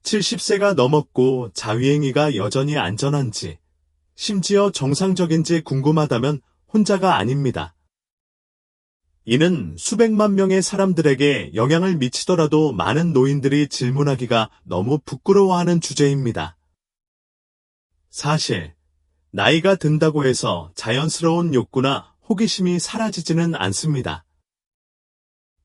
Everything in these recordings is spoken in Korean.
70세가 넘었고 자위행위가 여전히 안전한지, 심지어 정상적인지 궁금하다면 혼자가 아닙니다. 이는 수백만 명의 사람들에게 영향을 미치더라도 많은 노인들이 질문하기가 너무 부끄러워하는 주제입니다. 사실, 나이가 든다고 해서 자연스러운 욕구나 호기심이 사라지지는 않습니다.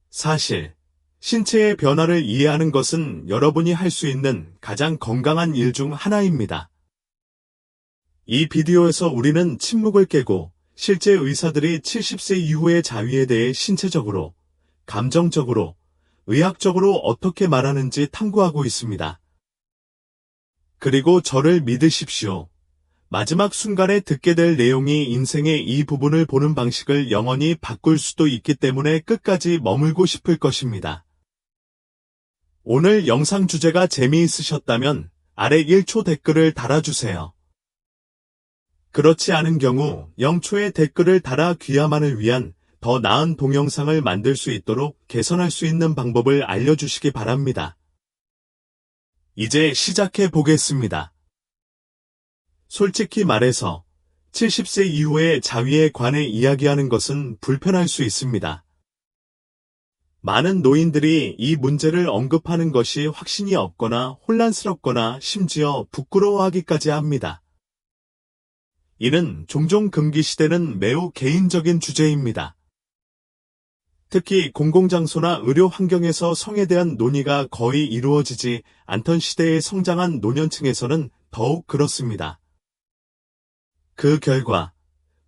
사실, 신체의 변화를 이해하는 것은 여러분이 할 수 있는 가장 건강한 일 중 하나입니다. 이 비디오에서 우리는 침묵을 깨고 실제 의사들이 70세 이후의 자위에 대해 신체적으로, 감정적으로, 의학적으로 어떻게 말하는지 탐구하고 있습니다. 그리고 저를 믿으십시오. 마지막 순간에 듣게 될 내용이 인생의 이 부분을 보는 방식을 영원히 바꿀 수도 있기 때문에 끝까지 머물고 싶을 것입니다. 오늘 영상 주제가 재미있으셨다면 아래 1초 댓글을 달아주세요. 그렇지 않은 경우 0초의 댓글을 달아 귀야만을 위한 더 나은 동영상을 만들 수 있도록 개선할 수 있는 방법을 알려주시기 바랍니다. 이제 시작해 보겠습니다. 솔직히 말해서 70세 이후의 자위에 관해 이야기하는 것은 불편할 수 있습니다. 많은 노인들이 이 문제를 언급하는 것이 확신이 없거나 혼란스럽거나 심지어 부끄러워하기까지 합니다. 이는 종종 금기시되는 매우 개인적인 주제입니다. 특히 공공장소나 의료 환경에서 성에 대한 논의가 거의 이루어지지 않던 시대에 성장한 노년층에서는 더욱 그렇습니다. 그 결과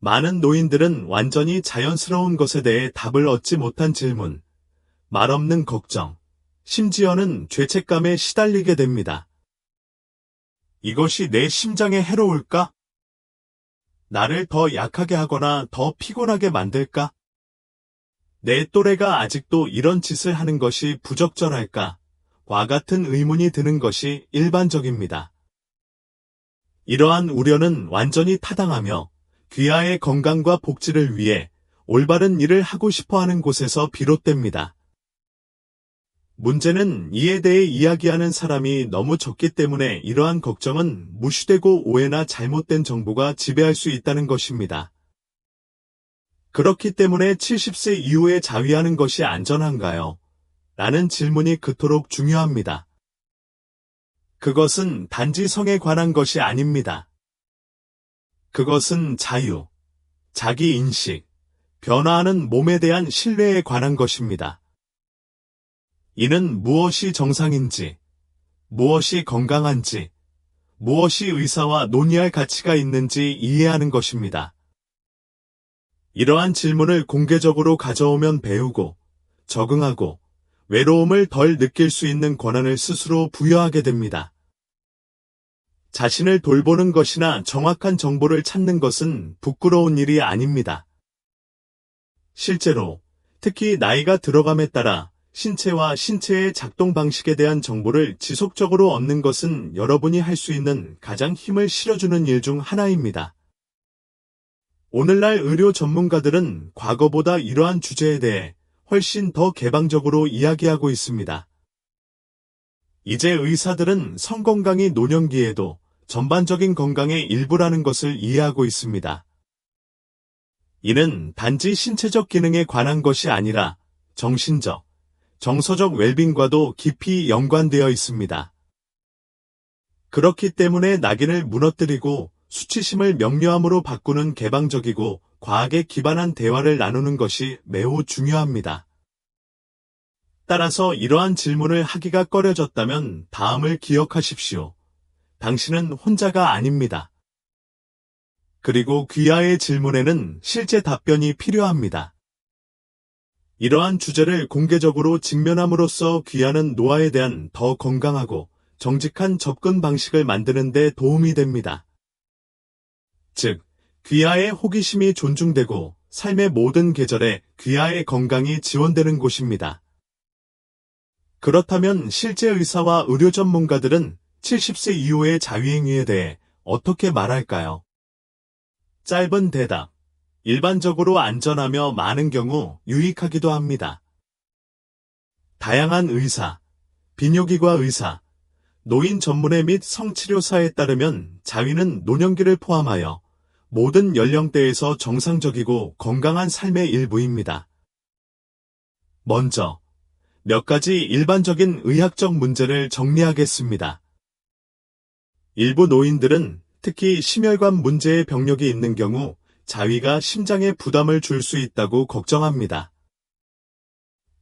많은 노인들은 완전히 자연스러운 것에 대해 답을 얻지 못한 질문, 말없는 걱정, 심지어는 죄책감에 시달리게 됩니다. 이것이 내 심장에 해로울까? 나를 더 약하게 하거나 더 피곤하게 만들까? 내 또래가 아직도 이런 짓을 하는 것이 부적절할까? 와 같은 의문이 드는 것이 일반적입니다. 이러한 우려는 완전히 타당하며 귀하의 건강과 복지를 위해 올바른 일을 하고 싶어하는 곳에서 비롯됩니다. 문제는 이에 대해 이야기하는 사람이 너무 적기 때문에 이러한 걱정은 무시되고 오해나 잘못된 정보가 지배할 수 있다는 것입니다. 그렇기 때문에 70세 이후에 자위하는 것이 안전한가요? 라는 질문이 그토록 중요합니다. 그것은 단지 성에 관한 것이 아닙니다. 그것은 자유, 자기인식, 변화하는 몸에 대한 신뢰에 관한 것입니다. 이는 무엇이 정상인지, 무엇이 건강한지, 무엇이 의사와 논의할 가치가 있는지 이해하는 것입니다. 이러한 질문을 공개적으로 가져오면 배우고, 적응하고, 외로움을 덜 느낄 수 있는 권한을 스스로 부여하게 됩니다. 자신을 돌보는 것이나 정확한 정보를 찾는 것은 부끄러운 일이 아닙니다. 실제로, 특히 나이가 들어감에 따라 신체와 신체의 작동 방식에 대한 정보를 지속적으로 얻는 것은 여러분이 할 수 있는 가장 힘을 실어주는 일 중 하나입니다. 오늘날 의료 전문가들은 과거보다 이러한 주제에 대해 훨씬 더 개방적으로 이야기하고 있습니다. 이제 의사들은 성건강이 노년기에도 전반적인 건강의 일부라는 것을 이해하고 있습니다. 이는 단지 신체적 기능에 관한 것이 아니라 정신적, 정서적 웰빙과도 깊이 연관되어 있습니다. 그렇기 때문에 낙인을 무너뜨리고 수치심을 명료함으로 바꾸는 개방적이고 과학에 기반한 대화를 나누는 것이 매우 중요합니다. 따라서 이러한 질문을 하기가 꺼려졌다면 다음을 기억하십시오. 당신은 혼자가 아닙니다. 그리고 귀하의 질문에는 실제 답변이 필요합니다. 이러한 주제를 공개적으로 직면함으로써 귀하는 노화에 대한 더 건강하고 정직한 접근 방식을 만드는 데 도움이 됩니다. 즉, 귀하의 호기심이 존중되고 삶의 모든 계절에 귀하의 건강이 지원되는 곳입니다. 그렇다면 실제 의사와 의료 전문가들은 70세 이후의 자위행위에 대해 어떻게 말할까요? 짧은 대답. 일반적으로 안전하며 많은 경우 유익하기도 합니다. 다양한 의사, 비뇨기과 의사, 노인 전문의 및 성치료사에 따르면 자위는 노년기를 포함하여 모든 연령대에서 정상적이고 건강한 삶의 일부입니다. 먼저 몇 가지 일반적인 의학적 문제를 정리하겠습니다. 일부 노인들은 특히 심혈관 문제의 병력이 있는 경우 자위가 심장에 부담을 줄 수 있다고 걱정합니다.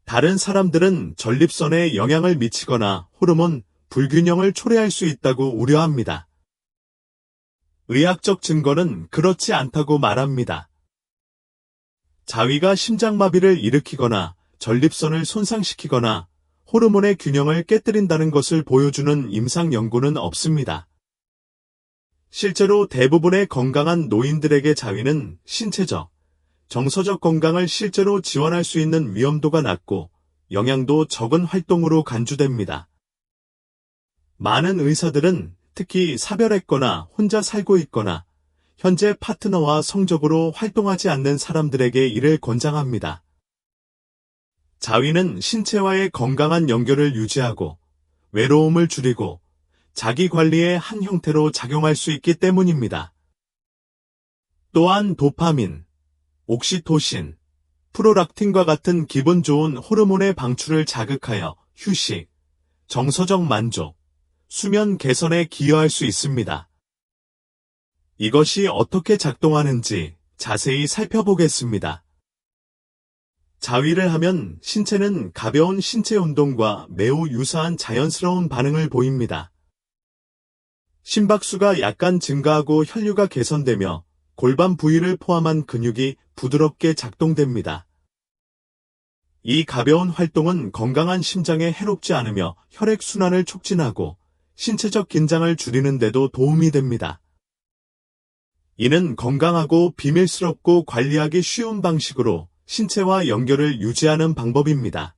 다른 사람들은 전립선에 영향을 미치거나 호르몬 불균형을 초래할 수 있다고 우려합니다. 의학적 증거는 그렇지 않다고 말합니다. 자위가 심장마비를 일으키거나 전립선을 손상시키거나 호르몬의 균형을 깨뜨린다는 것을 보여주는 임상 연구는 없습니다. 실제로 대부분의 건강한 노인들에게 자위는 신체적, 정서적 건강을 실제로 지원할 수 있는 위험도가 낮고 영향도 적은 활동으로 간주됩니다. 많은 의사들은 특히 사별했거나 혼자 살고 있거나 현재 파트너와 성적으로 활동하지 않는 사람들에게 이를 권장합니다. 자위는 신체와의 건강한 연결을 유지하고 외로움을 줄이고 자기 관리의 한 형태로 작용할 수 있기 때문입니다. 또한 도파민, 옥시토신, 프로락틴과 같은 기분 좋은 호르몬의 방출을 자극하여 휴식, 정서적 만족, 수면 개선에 기여할 수 있습니다. 이것이 어떻게 작동하는지 자세히 살펴보겠습니다. 자위를 하면 신체는 가벼운 신체 운동과 매우 유사한 자연스러운 반응을 보입니다. 심박수가 약간 증가하고 혈류가 개선되며 골반 부위를 포함한 근육이 부드럽게 작동됩니다. 이 가벼운 활동은 건강한 심장에 해롭지 않으며 혈액순환을 촉진하고 신체적 긴장을 줄이는 데도 도움이 됩니다. 이는 건강하고 비밀스럽고 관리하기 쉬운 방식으로 신체와 연결을 유지하는 방법입니다.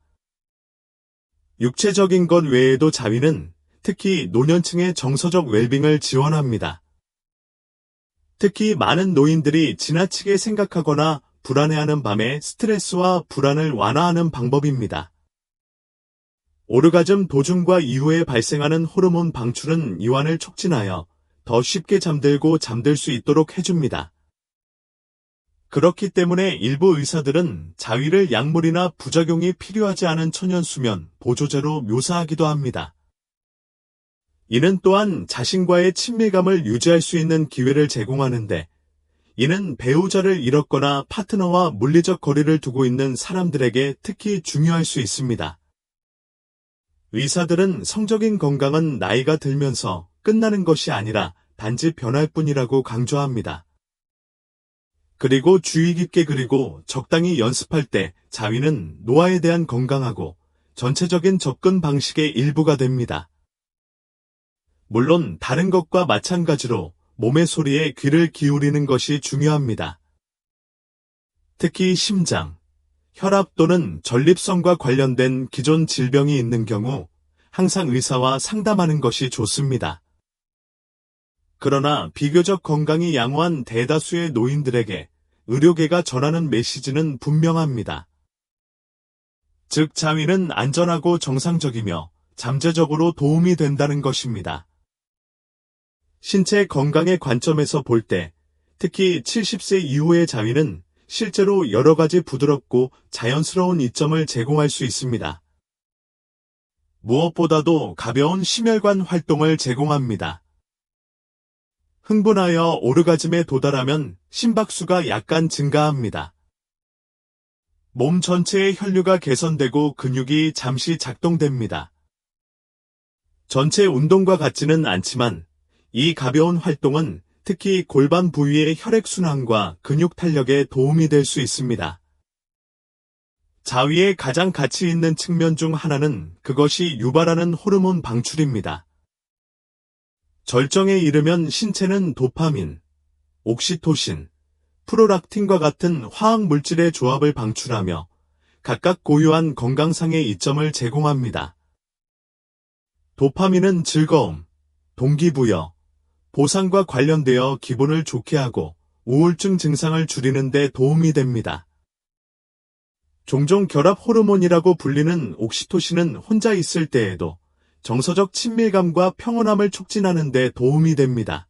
육체적인 것 외에도 자위는 특히 노년층의 정서적 웰빙을 지원합니다. 특히 많은 노인들이 지나치게 생각하거나 불안해하는 밤에 스트레스와 불안을 완화하는 방법입니다. 오르가즘 도중과 이후에 발생하는 호르몬 방출은 이완을 촉진하여 더 쉽게 잠들고 잠들 수 있도록 해줍니다. 그렇기 때문에 일부 의사들은 자위를 약물이나 부작용이 필요하지 않은 천연수면, 보조제로 묘사하기도 합니다. 이는 또한 자신과의 친밀감을 유지할 수 있는 기회를 제공하는데, 이는 배우자를 잃었거나 파트너와 물리적 거리를 두고 있는 사람들에게 특히 중요할 수 있습니다. 의사들은 성적인 건강은 나이가 들면서 끝나는 것이 아니라 단지 변할 뿐이라고 강조합니다. 그리고 주의 깊게 그리고 적당히 연습할 때 자위는 노화에 대한 건강하고 전체적인 접근 방식의 일부가 됩니다. 물론 다른 것과 마찬가지로 몸의 소리에 귀를 기울이는 것이 중요합니다. 특히 심장, 혈압 또는 전립선과 관련된 기존 질병이 있는 경우 항상 의사와 상담하는 것이 좋습니다. 그러나 비교적 건강이 양호한 대다수의 노인들에게 의료계가 전하는 메시지는 분명합니다. 즉 자위는 안전하고 정상적이며 잠재적으로 도움이 된다는 것입니다. 신체 건강의 관점에서 볼 때 특히 70세 이후의 자위는 실제로 여러 가지 부드럽고 자연스러운 이점을 제공할 수 있습니다. 무엇보다도 가벼운 심혈관 활동을 제공합니다. 흥분하여 오르가즘에 도달하면 심박수가 약간 증가합니다. 몸 전체의 혈류가 개선되고 근육이 잠시 작동됩니다. 전체 운동과 같지는 않지만 이 가벼운 활동은 특히 골반 부위의 혈액순환과 근육 탄력에 도움이 될 수 있습니다. 자위의 가장 가치 있는 측면 중 하나는 그것이 유발하는 호르몬 방출입니다. 절정에 이르면 신체는 도파민, 옥시토신, 프로락틴과 같은 화학 물질의 조합을 방출하며 각각 고유한 건강상의 이점을 제공합니다. 도파민은 즐거움, 동기부여, 보상과 관련되어 기분을 좋게 하고 우울증 증상을 줄이는 데 도움이 됩니다. 종종 결합 호르몬이라고 불리는 옥시토신은 혼자 있을 때에도 정서적 친밀감과 평온함을 촉진하는 데 도움이 됩니다.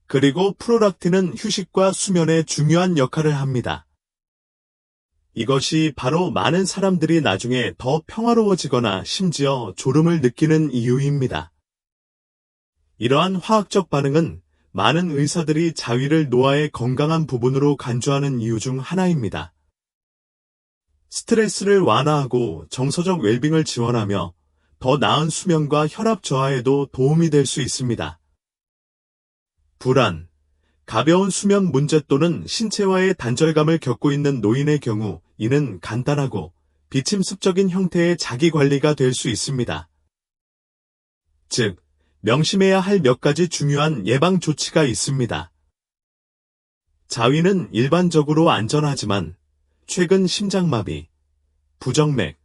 그리고 프롤락틴은 휴식과 수면에 중요한 역할을 합니다. 이것이 바로 많은 사람들이 나중에 더 평화로워지거나 심지어 졸음을 느끼는 이유입니다. 이러한 화학적 반응은 많은 의사들이 자위를 노화의 건강한 부분으로 간주하는 이유 중 하나입니다. 스트레스를 완화하고 정서적 웰빙을 지원하며 더 나은 수면과 혈압 저하에도 도움이 될 수 있습니다. 불안, 가벼운 수면 문제 또는 신체와의 단절감을 겪고 있는 노인의 경우 이는 간단하고 비침습적인 형태의 자기관리가 될 수 있습니다. 즉, 명심해야 할 몇 가지 중요한 예방 조치가 있습니다. 자위는 일반적으로 안전하지만 최근 심장마비, 부정맥,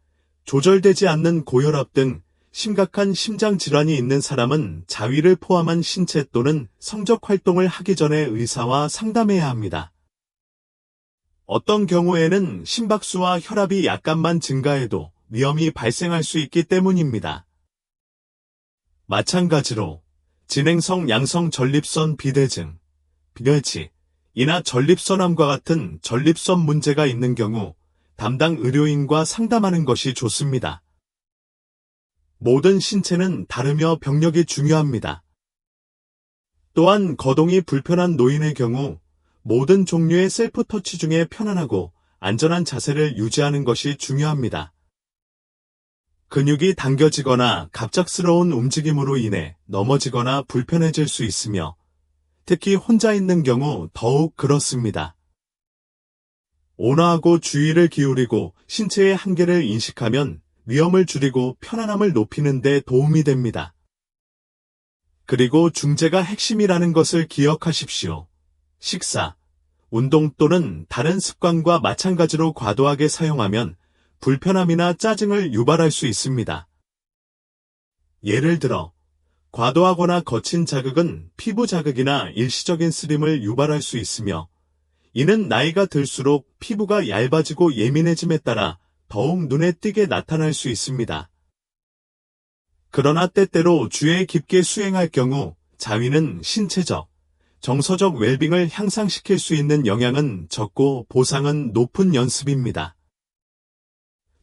조절되지 않는 고혈압 등 심각한 심장 질환이 있는 사람은 자위를 포함한 신체 또는 성적 활동을 하기 전에 의사와 상담해야 합니다. 어떤 경우에는 심박수와 혈압이 약간만 증가해도 위험이 발생할 수 있기 때문입니다. 마찬가지로 진행성 양성 전립선 비대증, 비뇨치, 이나 전립선암과 같은 전립선 문제가 있는 경우 담당 의료인과 상담하는 것이 좋습니다. 모든 신체는 다르며 병력이 중요합니다. 또한 거동이 불편한 노인의 경우 모든 종류의 셀프 터치 중에 편안하고 안전한 자세를 유지하는 것이 중요합니다. 근육이 당겨지거나 갑작스러운 움직임으로 인해 넘어지거나 불편해질 수 있으며 특히 혼자 있는 경우 더욱 그렇습니다. 온화하고 주의를 기울이고 신체의 한계를 인식하면 위험을 줄이고 편안함을 높이는 데 도움이 됩니다. 그리고 중재가 핵심이라는 것을 기억하십시오. 식사, 운동 또는 다른 습관과 마찬가지로 과도하게 사용하면 불편함이나 짜증을 유발할 수 있습니다. 예를 들어, 과도하거나 거친 자극은 피부 자극이나 일시적인 쓰림을 유발할 수 있으며, 이는 나이가 들수록 피부가 얇아지고 예민해짐에 따라 더욱 눈에 띄게 나타날 수 있습니다. 그러나 때때로 주의 깊게 수행할 경우 자위는 신체적, 정서적 웰빙을 향상시킬 수 있는 영향은 적고 보상은 높은 연습입니다.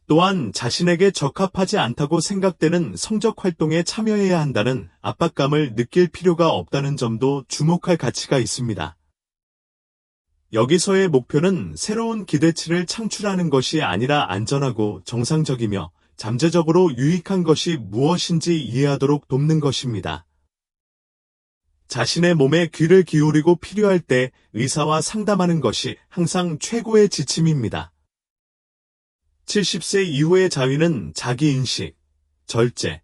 또한 자신에게 적합하지 않다고 생각되는 성적 활동에 참여해야 한다는 압박감을 느낄 필요가 없다는 점도 주목할 가치가 있습니다. 여기서의 목표는 새로운 기대치를 창출하는 것이 아니라 안전하고 정상적이며 잠재적으로 유익한 것이 무엇인지 이해하도록 돕는 것입니다. 자신의 몸에 귀를 기울이고 필요할 때 의사와 상담하는 것이 항상 최고의 지침입니다. 70세 이후의 자위는 자기인식, 절제,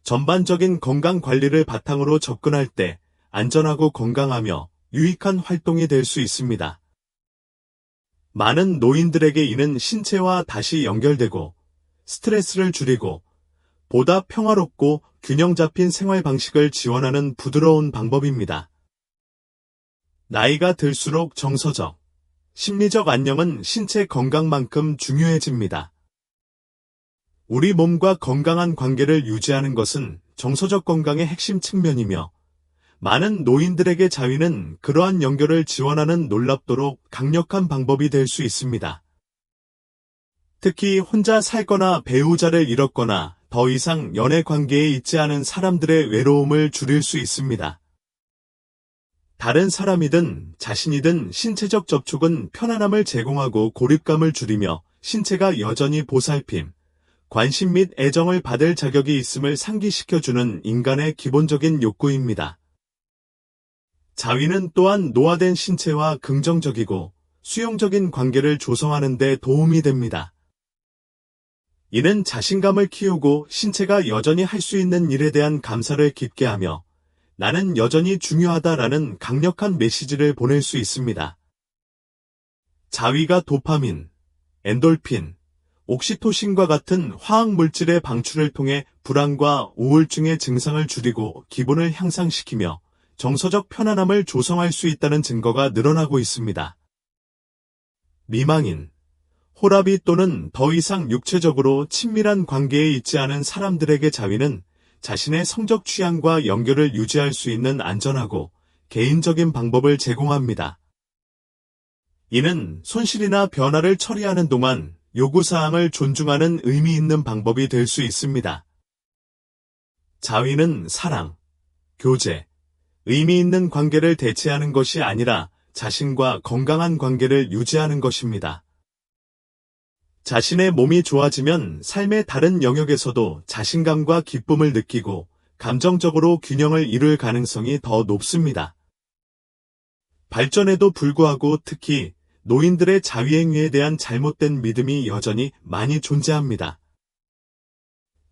전반적인 건강 관리를 바탕으로 접근할 때 안전하고 건강하며 유익한 활동이 될 수 있습니다. 많은 노인들에게 이는 신체와 다시 연결되고 스트레스를 줄이고 보다 평화롭고 균형 잡힌 생활 방식을 지원하는 부드러운 방법입니다. 나이가 들수록 정서적, 심리적 안녕은 신체 건강만큼 중요해집니다. 우리 몸과 건강한 관계를 유지하는 것은 정서적 건강의 핵심 측면이며 많은 노인들에게 자위는 그러한 연결을 지원하는 놀랍도록 강력한 방법이 될 수 있습니다. 특히 혼자 살거나 배우자를 잃었거나 더 이상 연애 관계에 있지 않은 사람들의 외로움을 줄일 수 있습니다. 다른 사람이든 자신이든 신체적 접촉은 편안함을 제공하고 고립감을 줄이며 신체가 여전히 보살핌, 관심 및 애정을 받을 자격이 있음을 상기시켜주는 인간의 기본적인 욕구입니다. 자위는 또한 노화된 신체와 긍정적이고 수용적인 관계를 조성하는 데 도움이 됩니다. 이는 자신감을 키우고 신체가 여전히 할 수 있는 일에 대한 감사를 깊게 하며 나는 여전히 중요하다라는 강력한 메시지를 보낼 수 있습니다. 자위가 도파민, 엔돌핀, 옥시토신과 같은 화학 물질의 방출을 통해 불안과 우울증의 증상을 줄이고 기분을 향상시키며 정서적 편안함을 조성할 수 있다는 증거가 늘어나고 있습니다. 미망인, 호라비 또는 더 이상 육체적으로 친밀한 관계에 있지 않은 사람들에게 자위는 자신의 성적 취향과 연결을 유지할 수 있는 안전하고 개인적인 방법을 제공합니다. 이는 손실이나 변화를 처리하는 동안 요구사항을 존중하는 의미 있는 방법이 될 수 있습니다. 자위는 사랑, 교제, 의미 있는 관계를 대체하는 것이 아니라 자신과 건강한 관계를 유지하는 것입니다. 자신의 몸이 좋아지면 삶의 다른 영역에서도 자신감과 기쁨을 느끼고 감정적으로 균형을 이룰 가능성이 더 높습니다. 발전에도 불구하고 특히 노인들의 자위행위에 대한 잘못된 믿음이 여전히 많이 존재합니다.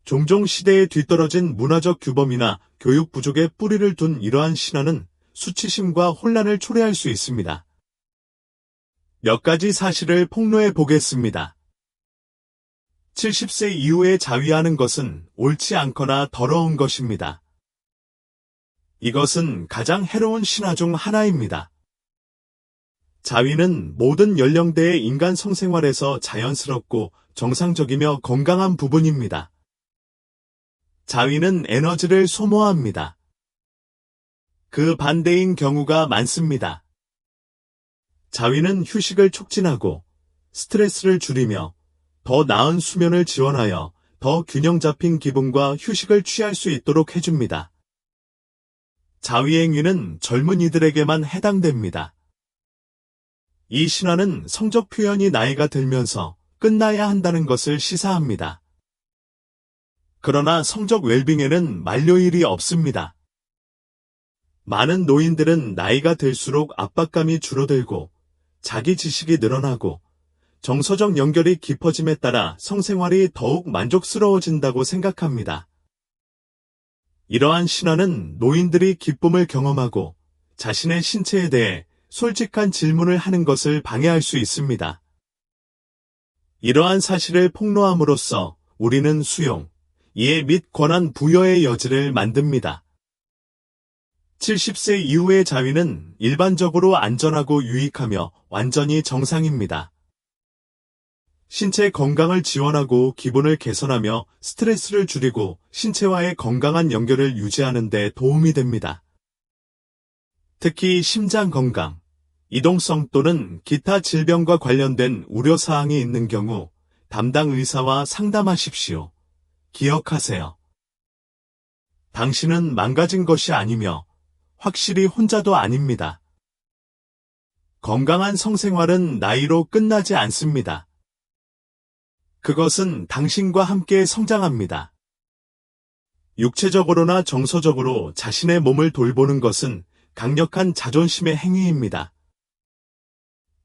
종종 시대에 뒤떨어진 문화적 규범이나 교육 부족에 뿌리를 둔 이러한 신화는 수치심과 혼란을 초래할 수 있습니다. 몇 가지 사실을 폭로해 보겠습니다. 70세 이후에 자위하는 것은 옳지 않거나 더러운 것입니다. 이것은 가장 해로운 신화 중 하나입니다. 자위는 모든 연령대의 인간 성생활에서 자연스럽고 정상적이며 건강한 부분입니다. 자위는 에너지를 소모합니다. 그 반대인 경우가 많습니다. 자위는 휴식을 촉진하고 스트레스를 줄이며 더 나은 수면을 지원하여 더 균형 잡힌 기분과 휴식을 취할 수 있도록 해줍니다. 자위행위는 젊은이들에게만 해당됩니다. 이 신화는 성적 표현이 나이가 들면서 끝나야 한다는 것을 시사합니다. 그러나 성적 웰빙에는 만료일이 없습니다. 많은 노인들은 나이가 들수록 압박감이 줄어들고 자기 지식이 늘어나고 정서적 연결이 깊어짐에 따라 성생활이 더욱 만족스러워진다고 생각합니다. 이러한 신화는 노인들이 기쁨을 경험하고 자신의 신체에 대해 솔직한 질문을 하는 것을 방해할 수 있습니다. 이러한 사실을 폭로함으로써 우리는 수용, 이해 및 권한 부여의 여지를 만듭니다. 70세 이후의 자위는 일반적으로 안전하고 유익하며 완전히 정상입니다. 신체 건강을 지원하고 기분을 개선하며 스트레스를 줄이고 신체와의 건강한 연결을 유지하는 데 도움이 됩니다. 특히 심장 건강, 이동성 또는 기타 질병과 관련된 우려사항이 있는 경우 담당 의사와 상담하십시오. 기억하세요. 당신은 망가진 것이 아니며 확실히 혼자도 아닙니다. 건강한 성생활은 나이로 끝나지 않습니다. 그것은 당신과 함께 성장합니다. 육체적으로나 정서적으로 자신의 몸을 돌보는 것은 강력한 자존심의 행위입니다.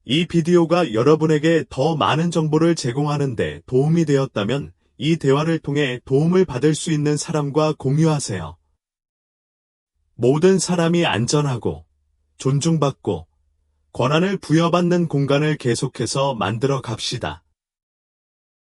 이 비디오가 여러분에게 더 많은 정보를 제공하는 데 도움이 되었다면 이 대화를 통해 도움을 받을 수 있는 사람과 공유하세요. 모든 사람이 안전하고 존중받고 권한을 부여받는 공간을 계속해서 만들어 갑시다.